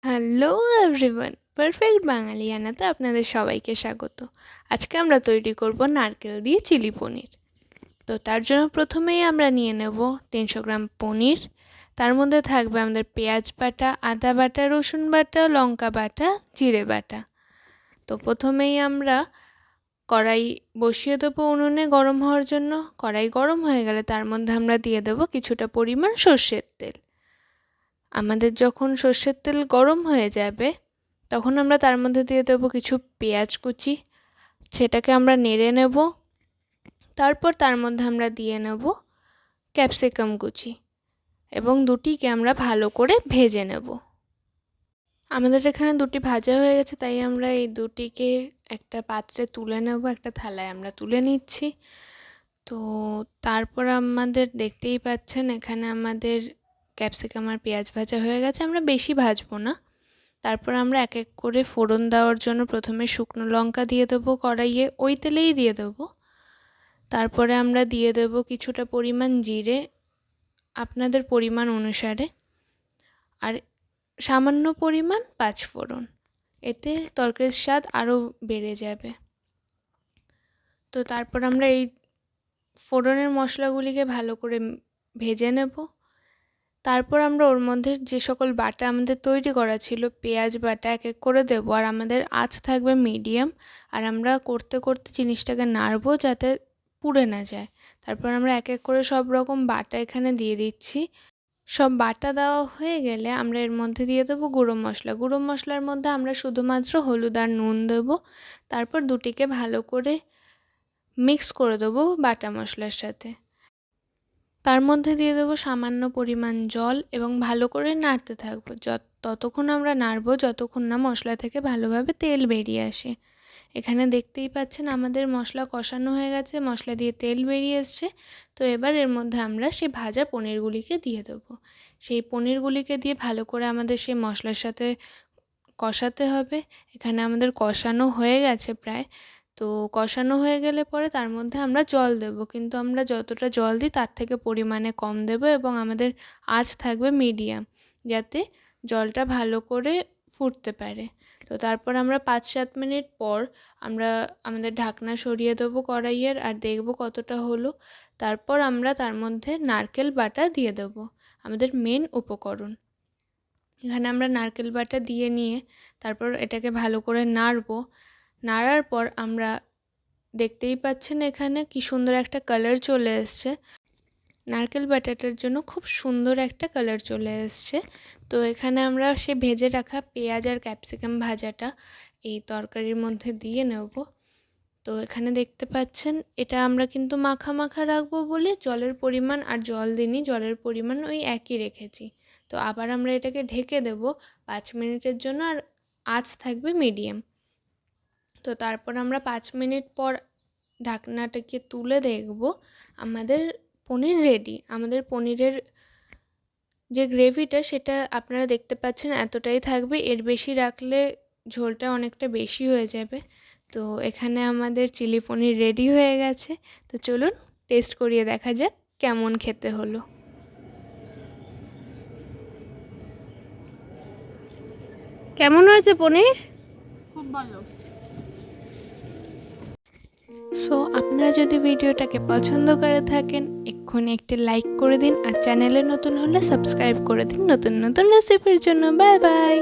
Hello everyone, perfect বাঙালিয়ানাতে আপনাদের সবাইকে স্বাগত। আজকে আমরা তৈরি করব নারকেল দিয়ে চিলি পনির। তো তার জন্য প্রথমেই আমরা নিয়ে নেব 300 গ্রাম পনির। তার মধ্যে থাকবে আমাদের পেঁয়াজ বাটা, আদা বাটা, রসুন বাটা, লঙ্কা বাটা, জিরে বাটা। তো প্রথমেই আমরা কড়াই বসিয়ে দেবো উনুনে গরম হওয়ার জন্য। কড়াই গরম হয়ে গেলে তার মধ্যে আমরা দিয়ে দেবো কিছুটা পরিমাণ সর্ষের তেল। আমাদের যখন সর্ষের তেল গরম হয়ে যাবে তখন আমরা তার মধ্যে দিয়ে দেবো কিছু পেঁয়াজ কুচি, সেটাকে আমরা নেড়ে নেব। তারপর তার মধ্যে আমরা দিয়ে নেব ক্যাপসিকাম কুচি এবং দুটিকে আমরা ভালো করে ভেজে নেব। আমাদের এখানে দুটি ভাজা হয়ে গেছে, তাই আমরা এই দুটিকে একটা পাত্রে তুলে নেব, একটা থালায় আমরা তুলে নিচ্ছি। তো তারপর আমাদের দেখতেই পাচ্ছেন এখানে আমাদের ক্যাপসিকাম আর পেঁয়াজ ভাজা হয়ে গেছে। আমরা বেশি ভাজবো না। তারপর আমরা এক এক করে ফোড়ন দেওয়ার জন্য প্রথমে শুকনো লঙ্কা দিয়ে দেবো কড়াইয়ে, ওই তেলেই দিয়ে দেবো। তারপরে আমরা দিয়ে দেবো কিছুটা পরিমাণ জিরে আপনাদের পরিমাণ অনুসারে, আর সামান্য পরিমাণ পাঁচফোড়ন। এতে তরকারির স্বাদ আরও বেড়ে যাবে। তো তারপর আমরা এই ফোড়নের মশলাগুলিকে ভালো করে ভেজে নেব। তারপর আমরা ওর মধ্যে যে সকল বাটা আমাদের তৈরি করা ছিল, পেঁয়াজ বাটা এক এক করে দেবো, আর আমাদের আঁচ থাকবে মিডিয়াম। আর আমরা করতে করতে জিনিসটাকে নাড়বো যাতে পুড়ে না যায়। তারপর আমরা এক এক করে সব রকম বাটা এখানে দিয়ে দিচ্ছি। সব বাটা দেওয়া হয়ে গেলে আমরা এর মধ্যে দিয়ে দেবো গুঁড়ো মশলা। গুঁড়ো মশলার মধ্যে আমরা শুধুমাত্র হলুদ আর নুন দেবো। তারপর দুটিকে ভালো করে মিক্স করে দেবো বাটা মশলার সাথে। তার মধ্যে দিয়ে দেবো সামান্য পরিমাণ জল এবং ভালো করে নাড়তে থাকবো। ততক্ষণ আমরা নাড়বো যতক্ষণ না মশলা থেকে ভালোভাবে তেল বেরিয়ে আসে। এখানে দেখতেই পাচ্ছেন আমাদের মশলা কষানো হয়ে গেছে, মশলা দিয়ে তেল বেরিয়ে এসছে। তো এবার এর মধ্যে আমরা সেই ভাজা পনিরগুলিকে দিয়ে দেবো। সেই পনিরগুলিকে দিয়ে ভালো করে আমাদের সেই মশলার সাথে কষাতে হবে। এখানে আমাদের কষানো হয়ে গেছে প্রায়। তো কষানো হয়ে গেলে পরে তার মধ্যে আমরা জল দেব, কিন্তু আমরা যতটা জল দিই তার থেকে পরিমাণে কম দেব এবং আমাদের আঁচ থাকবে মিডিয়াম, যাতে জলটা ভালো করে ফুটতে পারে। তো তারপর আমরা 5-7 মিনিট পর আমরা আমাদের ঢাকনা সরিয়ে দেবো কড়াইয়ের, আর দেখব কতটা হলো। তারপর আমরা তার মধ্যে নারকেল বাটা দিয়ে দেবো, আমাদের মেন উপকরণ। এখানে আমরা নারকেল বাটা দিয়ে নিয়ে তারপর এটাকে ভালো করে নাড়বো। নাড়ার পর আমরা দেখতেই পাচ্ছেন এখানে কি সুন্দর একটা কালার চলে এসছে। নারকেল বাটাটার জন্য খুব সুন্দর একটা কালার চলে এসছে। তো এখানে আমরা সে ভেজে রাখা পেঁয়াজ আর ক্যাপসিকাম ভাজাটা এই তরকারির মধ্যে দিয়ে নেব। তো এখানে দেখতে পাচ্ছেন এটা আমরা কিন্তু মাখা মাখা রাখবো বলে জলের পরিমাণ আর জল দিইনি, জলের পরিমাণ ওই একই রেখেছি। তো আবার আমরা এটাকে ঢেকে দেব 5 মিনিটের জন্য, আর আঁচ থাকবে মিডিয়াম। তো তারপর আমরা 5 মিনিট পর ঢাকনাটাকে তুলে দেখব, আমাদের পনির রেডি। আমাদের পনিরের যে গ্রেভিটা সেটা আপনারা দেখতে পাচ্ছেন এতটাই থাকবে, এর বেশি রাখলে ঝোলটা অনেকটা বেশি হয়ে যাবে। তো এখানে আমাদের চিলি পনির রেডি হয়ে গেছে। তো চলুন টেস্ট করিয়ে দেখা যাক কেমন খেতে হলো। কেমন হয়েছে পনির? খুব ভালো। সো আপনারা যদি ভিডিওটাকে পছন্দ করে থাকেন এক্ষুনি একটি লাইক করে দিন, আর চ্যানেলে নতুন হলে সাবস্ক্রাইব করে দিন নতুন নতুন রেসিপির জন্য। Bye bye.